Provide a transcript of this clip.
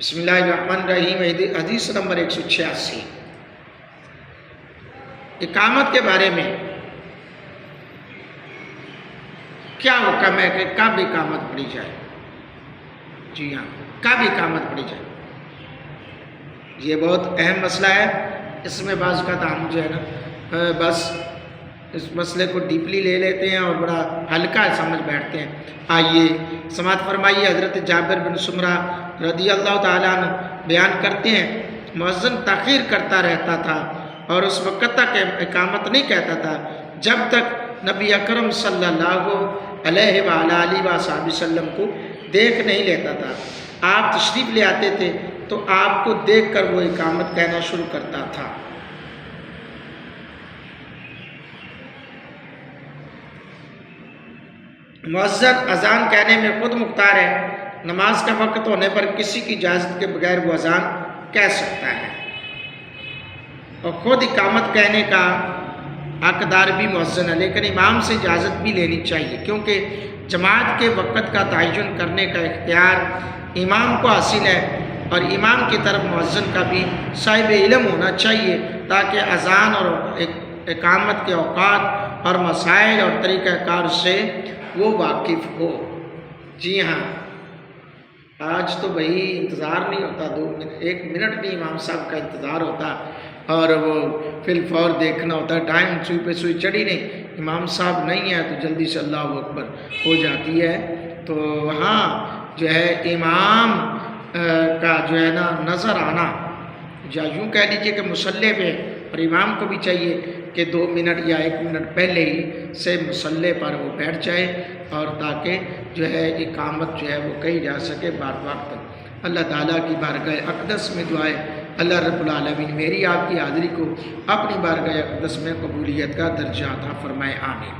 بسم اللہ الرحمن الرحیم۔ حدیث نمبر 186، اقامت کے بارے میں کیا حکم ہے کہ کب اقامت پڑھی جائے؟ جی ہاں، کب اقامت پڑھی جائے؟ یہ بہت اہم مسئلہ ہے۔ اس میں بعض کا ہم جو ہے نا بس اس مسئلے کو ڈیپلی لے لیتے ہیں اور بڑا ہلکا سمجھ بیٹھتے ہیں۔ آئیے سماعت فرمائیے، حضرت جابر بن سمرہ رضی اللہ تعالیٰ عنہ بیان کرتے ہیں، مؤذن تاخیر کرتا رہتا تھا اور اس وقت تک اقامت نہیں کہتا تھا جب تک نبی اکرم صلی اللہ علیہ وآلہ وسلم کو دیکھ نہیں لیتا تھا۔ آپ تشریف لے آتے تھے تو آپ کو دیکھ کر وہ اقامت کہنا شروع کرتا تھا۔ مؤذن اذان کہنے میں خود مختار ہے۔ نماز کا وقت ہونے پر کسی کی اجازت کے بغیر وہ اذان کہہ سکتا ہے، اور خود اقامت کہنے کا حقدار بھی مؤذن ہے، لیکن امام سے اجازت بھی لینی چاہیے، کیونکہ جماعت کے وقت کا تعین کرنے کا اختیار امام کو حاصل ہے، اور امام کی طرف مؤذن کا بھی صاحب علم ہونا چاہیے تاکہ اذان اور اقامت کے اوقات اور مسائل اور طریقہ کار سے وہ واقف ہو۔ جی ہاں، آج تو بھائی انتظار نہیں ہوتا، 1 منٹ بھی امام صاحب کا انتظار ہوتا اور وہ فی الفور دیکھنا ہوتا، ٹائم سوئی پہ سوئی چڑھی نہیں، امام صاحب نہیں ہے تو جلدی سے اللہ اکبر ہو جاتی ہے۔ تو وہاں جو ہے امام کا جو ہے نا نظر آنا، یا یوں کہہ لیجیے کہ مصلی پہ، اور امام کو بھی چاہیے کہ 2 منٹ یا 1 منٹ پہلے ہی سے مصلی پر وہ بیٹھ جائے، اور تاکہ جو ہے اقامت جو ہے وہ کہی جا سکے بار وقت۔ اللہ تعالیٰ کی بارگاہ اقدس میں دعائے اللہ رب العالمین میری آپ کی حاضری کو اپنی بارگاہ اقدس میں قبولیت کا درجہ عطا فرمائے، آمین۔